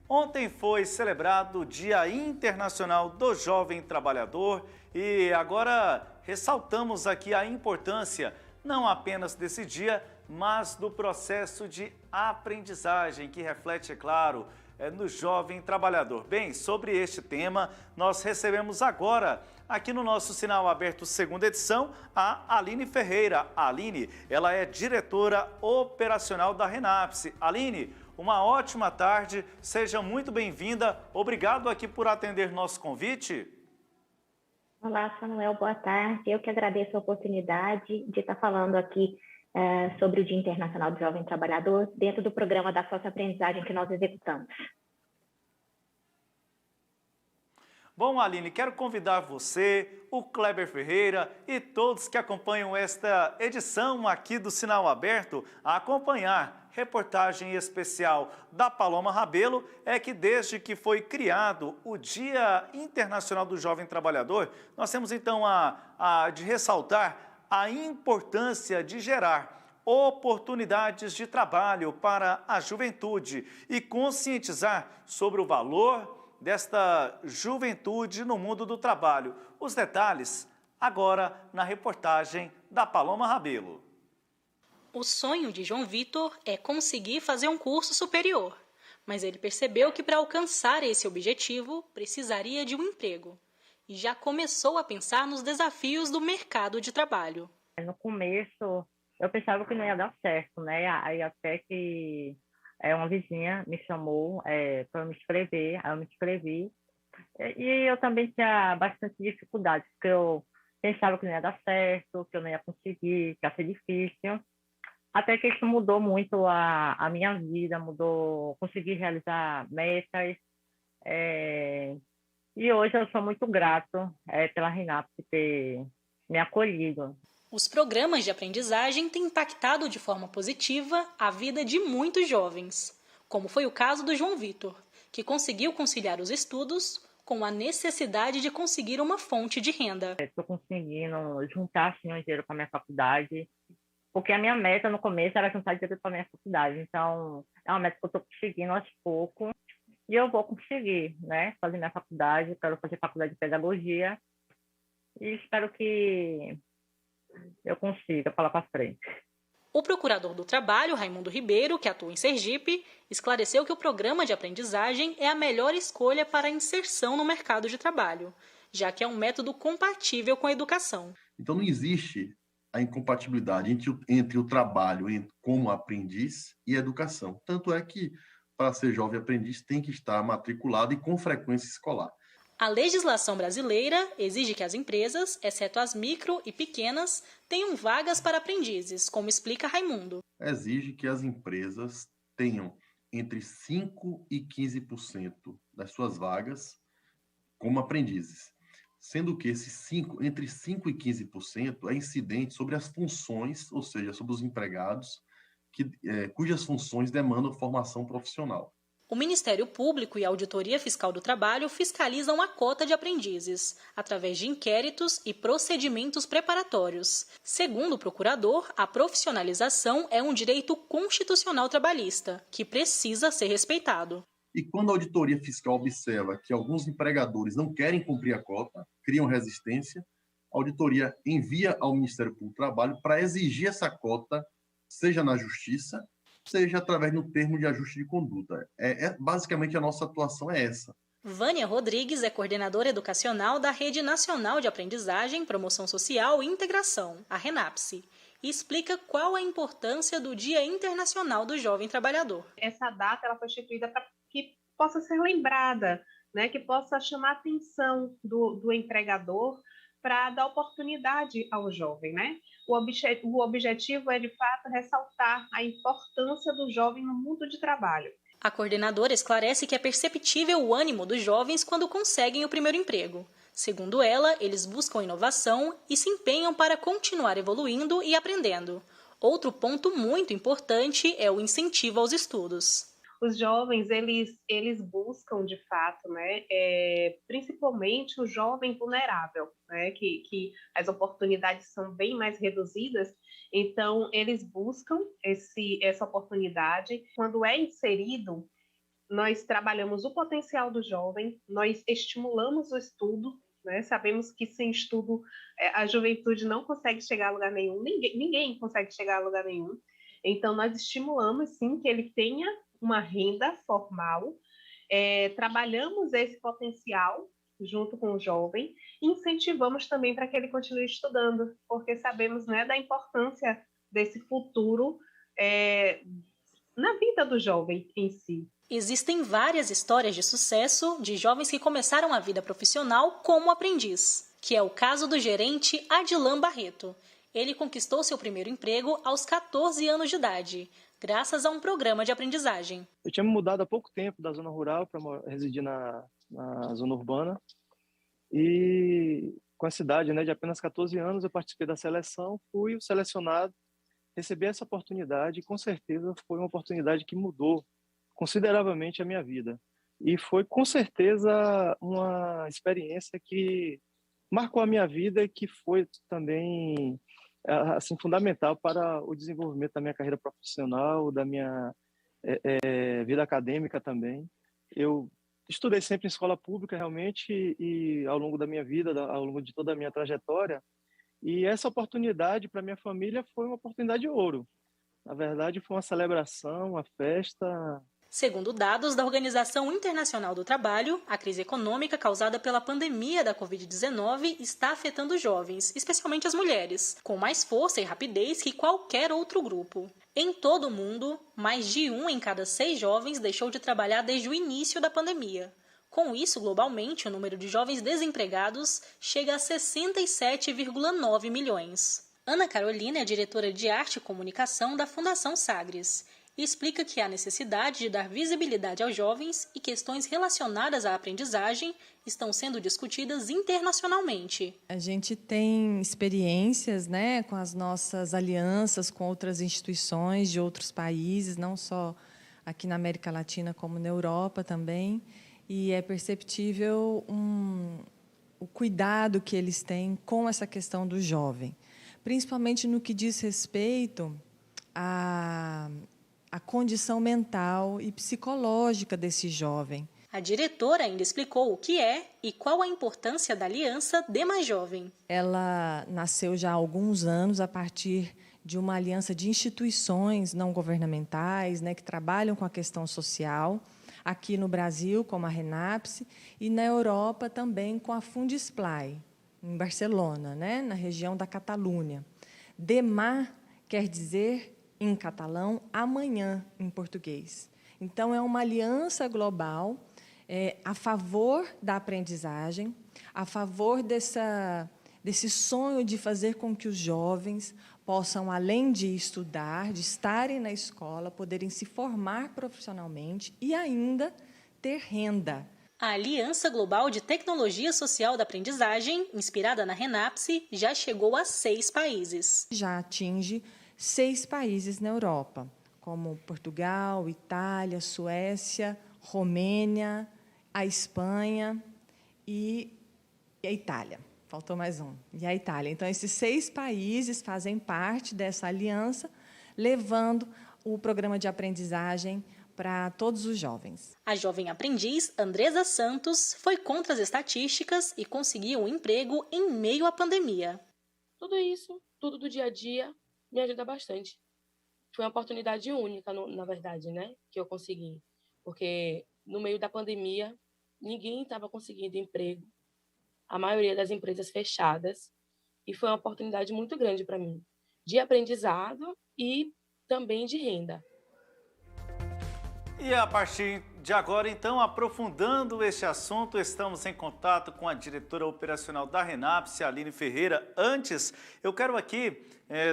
Ontem foi celebrado o Dia Internacional do Jovem Trabalhador e agora ressaltamos aqui a importância não apenas desse dia, mas do processo de aprendizagem que reflete, é claro, no jovem trabalhador. Bem, sobre este tema, nós recebemos agora, aqui no nosso Sinal Aberto segunda edição, a Aline Ferreira. A Aline, ela é diretora operacional da Renapse. Aline, uma ótima tarde, seja muito bem-vinda. Obrigado aqui por atender nosso convite. Olá, Samuel, boa tarde. Eu que agradeço a oportunidade de estar falando aqui sobre o Dia Internacional do Jovem Trabalhador dentro do programa da Socioaprendizagem que nós executamos. Bom, Aline, quero convidar você, o Kleber Ferreira e todos que acompanham esta edição aqui do Sinal Aberto a acompanhar reportagem especial da Paloma Rabelo. É que desde que foi criado o Dia Internacional do Jovem Trabalhador, nós temos então de ressaltar a importância de gerar oportunidades de trabalho para a juventude e conscientizar sobre o valor desta juventude no mundo do trabalho. Os detalhes agora na reportagem da Paloma Rabelo. O sonho de João Vitor é conseguir fazer um curso superior, mas ele percebeu que para alcançar esse objetivo precisaria de um emprego e já começou a pensar nos desafios do mercado de trabalho. No começo eu pensava que não ia dar certo, né? Aí até que uma vizinha me chamou para me inscrever, aí eu me inscrevi. E eu também tinha bastante dificuldade, porque eu pensava que não ia dar certo, que eu não ia conseguir, que ia ser difícil. Até que isso mudou muito a minha vida, mudou, consegui realizar metas. E hoje eu sou muito grato pela Renapse ter me acolhido. Os programas de aprendizagem têm impactado de forma positiva a vida de muitos jovens, como foi o caso do João Vitor, que conseguiu conciliar os estudos com a necessidade de conseguir uma fonte de renda. Estou conseguindo juntar assim, um dinheiro para a minha faculdade, porque a minha meta no começo era juntar dinheiro para a minha faculdade. Então, é uma meta que eu estou conseguindo aos poucos e eu vou conseguir, né, fazer minha faculdade. Quero fazer faculdade de pedagogia e espero que eu consiga falar para frente. O procurador do trabalho, Raimundo Ribeiro, que atua em Sergipe, esclareceu que o programa de aprendizagem é a melhor escolha para a inserção no mercado de trabalho, já que é um método compatível com a educação. Então não existe a incompatibilidade entre o trabalho como aprendiz e a educação. Tanto é que, para ser jovem aprendiz, tem que estar matriculado e com frequência escolar. A legislação brasileira exige que as empresas, exceto as micro e pequenas, tenham vagas para aprendizes, como explica Raimundo. Exige que as empresas tenham entre 5% e 15% das suas vagas como aprendizes, sendo que entre 5% e 15% é incidente sobre as funções, ou seja, sobre os empregados, cujas funções demandam formação profissional. O Ministério Público e a Auditoria Fiscal do Trabalho fiscalizam a cota de aprendizes, através de inquéritos e procedimentos preparatórios. Segundo o procurador, a profissionalização é um direito constitucional trabalhista, que precisa ser respeitado. E quando a Auditoria Fiscal observa que alguns empregadores não querem cumprir a cota, criam resistência, a auditoria envia ao Ministério Público do Trabalho para exigir essa cota, seja na Justiça, seja através do termo de ajuste de conduta. Basicamente, a nossa atuação é essa. Vânia Rodrigues é coordenadora educacional da Rede Nacional de Aprendizagem, Promoção Social e Integração, a Renapse, e explica qual a importância do Dia Internacional do Jovem Trabalhador. Essa data ela foi instituída para que possa ser lembrada, né, que possa chamar a atenção do empregador para dar oportunidade ao jovem, né? O objetivo é, de fato, ressaltar a importância do jovem no mundo de trabalho. A coordenadora esclarece que é perceptível o ânimo dos jovens quando conseguem o primeiro emprego. Segundo ela, eles buscam inovação e se empenham para continuar evoluindo e aprendendo. Outro ponto muito importante é o incentivo aos estudos. Os jovens, eles buscam, de fato, né, principalmente o jovem vulnerável, né, que as oportunidades são bem mais reduzidas, então eles buscam essa oportunidade. Quando é inserido nós trabalhamos o potencial do jovem, nós estimulamos o estudo, né? Sabemos que sem estudo a juventude não consegue chegar a lugar nenhum, ninguém consegue chegar a lugar nenhum. Então, nós estimulamos, sim, que ele tenha uma renda formal, trabalhamos esse potencial junto com o jovem, e incentivamos também para que ele continue estudando, porque sabemos, né, da importância desse futuro na vida do jovem em si. Existem várias histórias de sucesso de jovens que começaram a vida profissional como aprendiz, que é o caso do gerente Adilan Barreto. Ele conquistou seu primeiro emprego aos 14 anos de idade, graças a um programa de aprendizagem. Eu tinha me mudado há pouco tempo da zona rural para residir na zona urbana, e com essa idade, né, de apenas 14 anos, eu participei da seleção, fui o selecionado, recebi essa oportunidade e com certeza foi uma oportunidade que mudou consideravelmente a minha vida. E foi com certeza uma experiência que marcou a minha vida e que foi também assim, fundamental para o desenvolvimento da minha carreira profissional, da minha vida acadêmica também. Eu estudei sempre em escola pública, realmente, e ao longo da minha vida, ao longo de toda a minha trajetória, e essa oportunidade para minha família foi uma oportunidade de ouro. Na verdade, foi uma celebração, uma festa. Segundo dados da Organização Internacional do Trabalho, a crise econômica causada pela pandemia da Covid-19 está afetando os jovens, especialmente as mulheres, com mais força e rapidez que qualquer outro grupo. Em todo o mundo, mais de 1 em cada 6 jovens deixou de trabalhar desde o início da pandemia. Com isso, globalmente, o número de jovens desempregados chega a 67,9 milhões. Ana Carolina é diretora de Arte e Comunicação da Fundação Sagres e explica que há necessidade de dar visibilidade aos jovens e questões relacionadas à aprendizagem estão sendo discutidas internacionalmente. A gente tem experiências, né, com as nossas alianças com outras instituições de outros países, não só aqui na América Latina, como na Europa também, e é perceptível o cuidado que eles têm com essa questão do jovem, principalmente no que diz respeito à condição mental e psicológica desse jovem. A diretora ainda explicou o que é e qual a importância da aliança Dê Mais Jovem. Ela nasceu já há alguns anos a partir de uma aliança de instituições não governamentais, né, que trabalham com a questão social, aqui no Brasil, como a Renapse, e na Europa também com a Fundisplai, em Barcelona, né, na região da Catalunha. Demar quer dizer, em catalão, amanhã, em português. Então, é uma aliança global a favor da aprendizagem, a favor desse sonho de fazer com que os jovens possam, além de estudar, de estarem na escola, poderem se formar profissionalmente e ainda ter renda. A Aliança Global de Tecnologia Social da Aprendizagem, inspirada na Renapse, já chegou a 6 países. Já atinge 6 países na Europa, como Portugal, Itália, Suécia, Romênia, a Espanha e a Itália. Faltou mais um. E a Itália. Então, esses 6 países fazem parte dessa aliança, levando o programa de aprendizagem para todos os jovens. A jovem aprendiz Andresa Santos foi contra as estatísticas e conseguiu um emprego em meio à pandemia. Tudo isso, tudo do dia a dia, me ajuda bastante. Foi uma oportunidade única, na verdade, né, que eu consegui. Porque no meio da pandemia, ninguém estava conseguindo emprego. A maioria das empresas fechadas. E foi uma oportunidade muito grande para mim, de aprendizado e também de renda. E a partir de agora, então, aprofundando este assunto, estamos em contato com a diretora operacional da Renapse, Aline Ferreira. Antes, eu quero aqui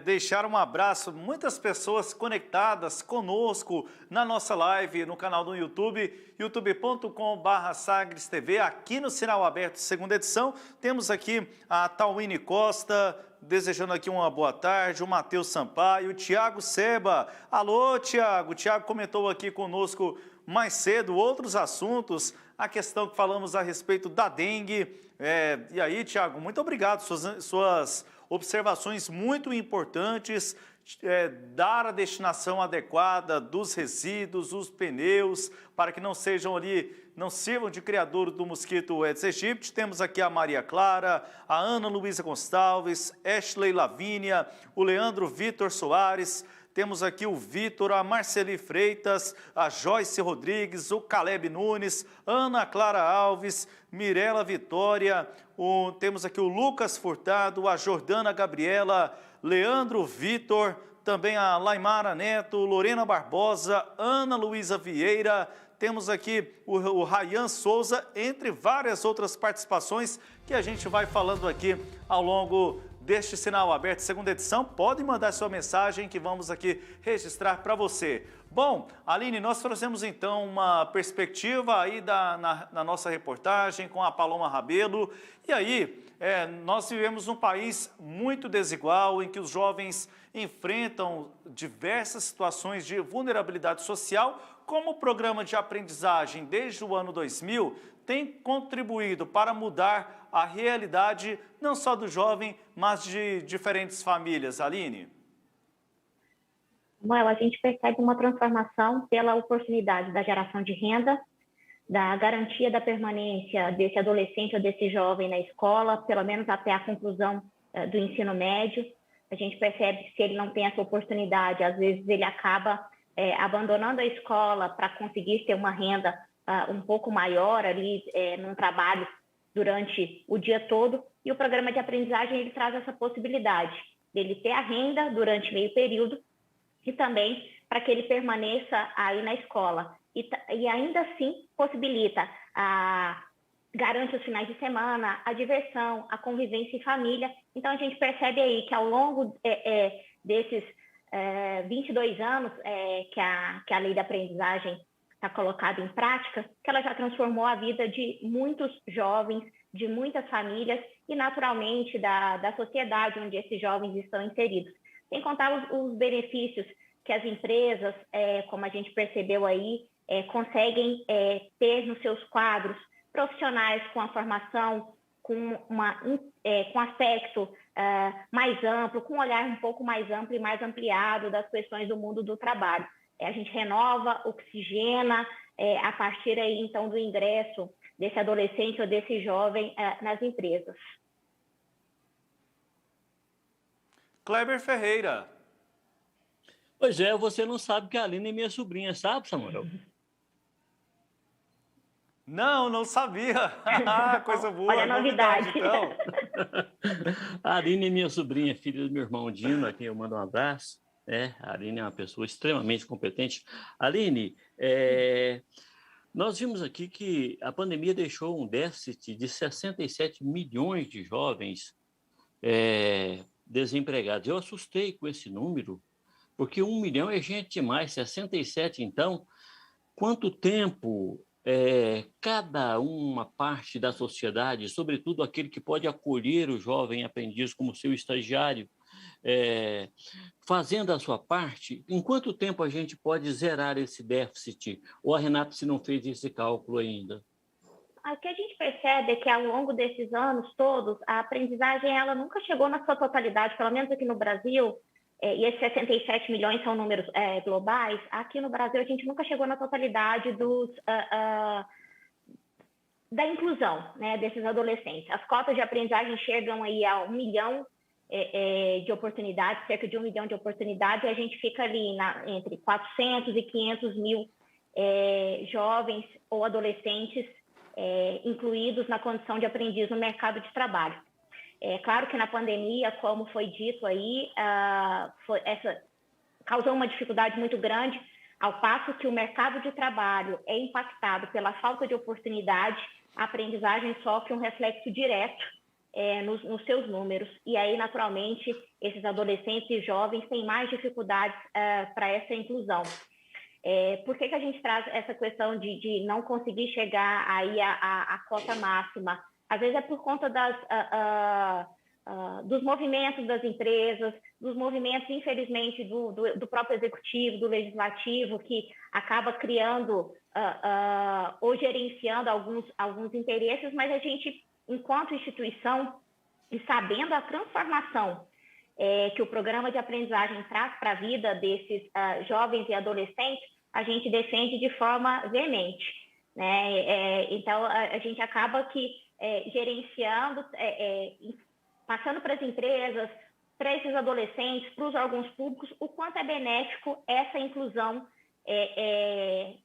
deixar um abraço, muitas pessoas conectadas conosco na nossa live, no canal do YouTube, youtube.com/SagresTV, aqui no Sinal Aberto, segunda edição. Temos aqui a Tauine Costa, desejando aqui uma boa tarde, o Matheus Sampaio, o Tiago Seba. Alô, Tiago. O Tiago comentou aqui conosco mais cedo outros assuntos, a questão que falamos a respeito da dengue. E aí, Tiago, muito obrigado, suas observações muito importantes. dar a destinação adequada dos resíduos, os pneus, para que não sejam ali, não sirvam de criadouro do mosquito Aedes aegypti. Temos aqui a Maria Clara, a Ana Luísa Gonçalves, Ashley Lavínia, o Leandro Vitor Soares, temos aqui o Vitor, a Marceli Freitas, a Joyce Rodrigues, o Caleb Nunes, Ana Clara Alves, Mirela Vitória, temos aqui o Lucas Furtado, a Jordana Gabriela, Leandro Vitor, também a Laimara Neto, Lorena Barbosa, Ana Luísa Vieira, temos aqui o Rayan Souza, entre várias outras participações que a gente vai falando aqui ao longo deste Sinal Aberto, segunda edição. Pode mandar sua mensagem que vamos aqui registrar para você. Bom, Aline, nós trouxemos então uma perspectiva aí na nossa reportagem com a Paloma Rabelo. E aí, nós vivemos um país muito desigual, em que os jovens enfrentam diversas situações de vulnerabilidade social, como o programa de aprendizagem desde o ano 2000 tem contribuído para mudar a realidade não só do jovem, mas de diferentes famílias. Aline? Bom, a gente percebe uma transformação pela oportunidade da geração de renda, da garantia da permanência desse adolescente ou desse jovem na escola, pelo menos até a conclusão do ensino médio. A gente percebe que se ele não tem essa oportunidade, às vezes ele acaba abandonando a escola para conseguir ter uma renda um pouco maior ali num trabalho durante o dia todo. E o programa de aprendizagem ele traz essa possibilidade dele ter a renda durante meio período e também para que ele permaneça aí na escola. E ainda assim possibilita garante os finais de semana, a diversão, a convivência em família. Então, a gente percebe aí que ao longo desses 22 anos que a lei da aprendizagem está colocada em prática, que ela já transformou a vida de muitos jovens, de muitas famílias e, naturalmente, da sociedade onde esses jovens estão inseridos. Sem contar os benefícios que as empresas, como a gente percebeu aí, conseguem ter nos seus quadros profissionais com a formação, com aspecto mais amplo, com um olhar um pouco mais amplo e mais ampliado das questões do mundo do trabalho. A gente renova, oxigena, a partir aí, então, do ingresso desse adolescente ou desse jovem nas empresas. Kleber Ferreira. Pois é, você não sabe que a Aline é minha sobrinha, sabe, Samuel? Não sabia. Coisa boa. Olha a novidade. Então. A Aline é minha sobrinha, filha do meu irmão Dino, a quem eu mando um abraço. A Aline é uma pessoa extremamente competente. Aline, nós vimos aqui que a pandemia deixou um déficit de 67 milhões de jovens desempregados. Eu assustei com esse número, porque 1 milhão é gente demais, 67, então, quanto tempo cada uma parte da sociedade, sobretudo aquele que pode acolher o jovem aprendiz como seu estagiário, fazendo a sua parte, em quanto tempo a gente pode zerar esse déficit? Ou a Renata se não fez esse cálculo ainda? O que a gente percebe é que ao longo desses anos todos, a aprendizagem ela nunca chegou na sua totalidade, pelo menos aqui no Brasil, e esses 67 milhões são números globais. Aqui no Brasil a gente nunca chegou na totalidade da inclusão, né, desses adolescentes. As cotas de aprendizagem chegam aí a 1 milhão de oportunidades, cerca de 1 milhão de oportunidades, e a gente fica ali entre 400 e 500 mil jovens ou adolescentes incluídos na condição de aprendiz no mercado de trabalho. É claro que na pandemia, como foi dito aí, causou uma dificuldade muito grande, ao passo que o mercado de trabalho é impactado pela falta de oportunidade, a aprendizagem sofre um reflexo direto nos seus números. E aí, naturalmente, esses adolescentes e jovens têm mais dificuldades para essa inclusão. Por que a gente traz essa questão de não conseguir chegar aí à cota máxima? Às vezes é por conta dos movimentos das empresas, dos movimentos, infelizmente, do próprio executivo, do legislativo, que acaba criando ou gerenciando alguns interesses, mas a gente, enquanto instituição, e sabendo a transformação que o programa de aprendizagem traz para a vida desses jovens e adolescentes, a gente defende de forma veemente, né? Então, a gente acaba que gerenciando, passando para as empresas, para esses adolescentes, para os órgãos públicos, o quanto é benéfico essa inclusão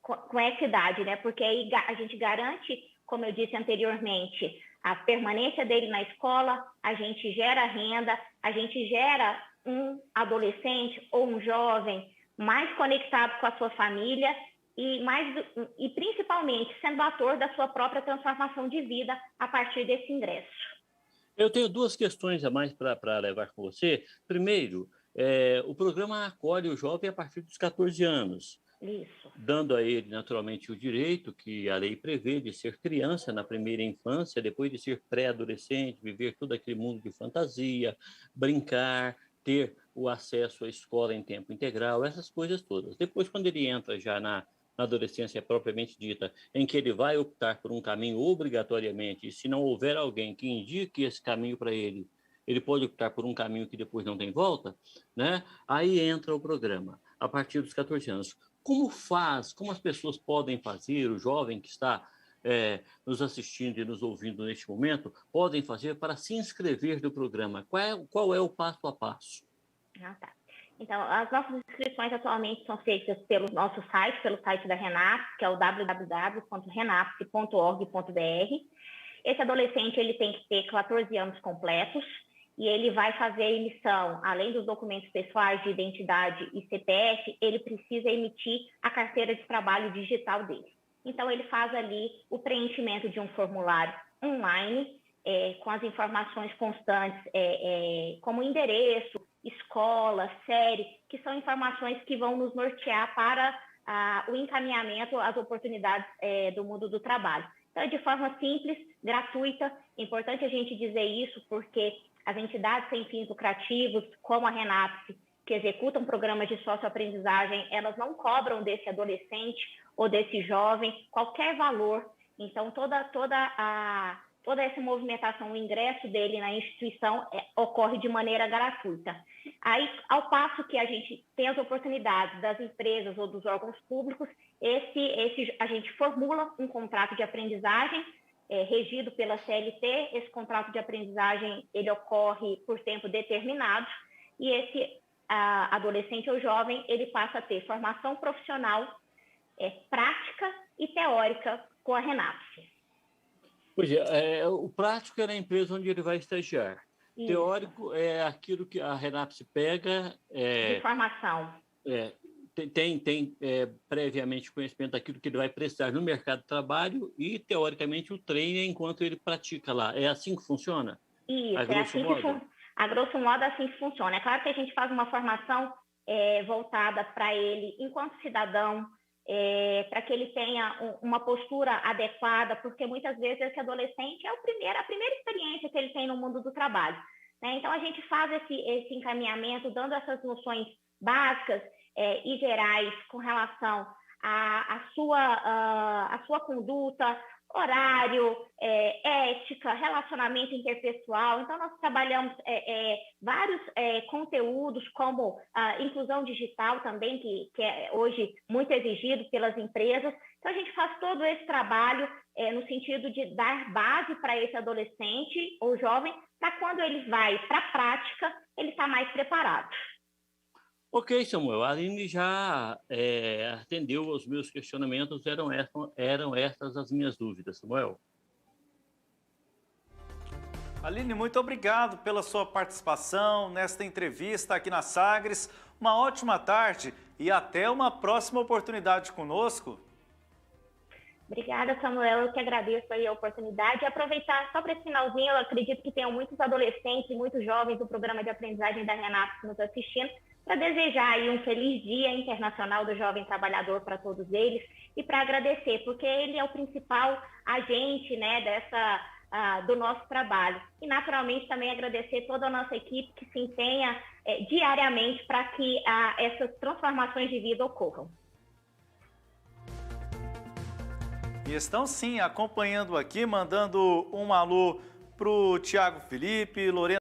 com equidade, né? Porque aí a gente garante, como eu disse anteriormente, a permanência dele na escola, a gente gera renda, a gente gera um adolescente ou um jovem mais conectado com a sua família e principalmente sendo ator da sua própria transformação de vida a partir desse ingresso. Eu tenho duas questões a mais para levar com você. Primeiro, o programa acolhe o jovem a partir dos 14 anos. Isso. Dando a ele, naturalmente, o direito que a lei prevê de ser criança na primeira infância, depois de ser pré-adolescente, viver todo aquele mundo de fantasia, brincar, ter o acesso à escola em tempo integral, essas coisas todas. Depois, quando ele entra já na adolescência propriamente dita, em que ele vai optar por um caminho obrigatoriamente, e se não houver alguém que indique esse caminho para ele, ele pode optar por um caminho que depois não tem volta, né? Aí entra o programa, a partir dos 14 anos. Como as pessoas podem fazer, o jovem que está nos assistindo e nos ouvindo neste momento, podem fazer para se inscrever no programa? Qual é o passo a passo? Tá. Então, as nossas inscrições atualmente são feitas pelo nosso site, pelo site da RENAPS, que é o www.renaps.org.br. Esse adolescente ele tem que ter 14 anos completos e ele vai fazer a emissão, além dos documentos pessoais de identidade e CPF, ele precisa emitir a carteira de trabalho digital dele. Então, ele faz ali o preenchimento de um formulário online, com as informações constantes, como endereço, escola, série, que são informações que vão nos nortear para o encaminhamento às oportunidades do mundo do trabalho. Então, de forma simples, gratuita. É importante a gente dizer isso porque as entidades sem fins lucrativos, como a RENAPS, que executam programas de socioaprendizagem, elas não cobram desse adolescente ou desse jovem qualquer valor. Então, toda essa movimentação, o ingresso dele na instituição ocorre de maneira gratuita. Aí, ao passo que a gente tem as oportunidades das empresas ou dos órgãos públicos, a gente formula um contrato de aprendizagem regido pela CLT. Esse contrato de aprendizagem ele ocorre por tempo determinado e esse adolescente ou jovem ele passa a ter formação profissional, prática e teórica com a RENAPS. Pois o prático é na empresa onde ele vai estagiar. Isso. Teórico é aquilo que a RENAPS pega... de formação. Tem previamente conhecimento daquilo que ele vai prestar no mercado de trabalho e, teoricamente, o treino enquanto ele pratica lá. É assim que funciona? Isso, a grosso modo assim que funciona. É claro que a gente faz uma formação voltada para ele enquanto cidadão, para que ele tenha uma postura adequada, porque muitas vezes esse adolescente é a primeira experiência que ele tem no mundo do trabalho, né? Então, a gente faz esse encaminhamento, dando essas noções básicas e gerais com relação à sua conduta, horário, ética, relacionamento interpessoal. Então, nós trabalhamos vários conteúdos, como a inclusão digital também, que é hoje muito exigido pelas empresas. Então, a gente faz todo esse trabalho no sentido de dar base para esse adolescente ou jovem, para quando ele vai para a prática, ele está mais preparado. Ok, Samuel, a Aline já atendeu aos meus questionamentos, eram estas as minhas dúvidas, Samuel. Aline, muito obrigado pela sua participação nesta entrevista aqui na Sagres. Uma ótima tarde e até uma próxima oportunidade conosco. Obrigada, Samuel. Eu que agradeço aí a oportunidade. E aproveitar só para esse finalzinho, eu acredito que tenham muitos adolescentes e muitos jovens do programa de aprendizagem da RENAPS nos assistindo, para desejar aí um feliz Dia Internacional do Jovem Trabalhador para todos eles e para agradecer, porque ele é o principal agente, né, do nosso trabalho. E, naturalmente, também agradecer toda a nossa equipe que se empenha diariamente para que essas transformações de vida ocorram. E estão, sim, acompanhando aqui, mandando um alô para o Tiago Felipe, Lorena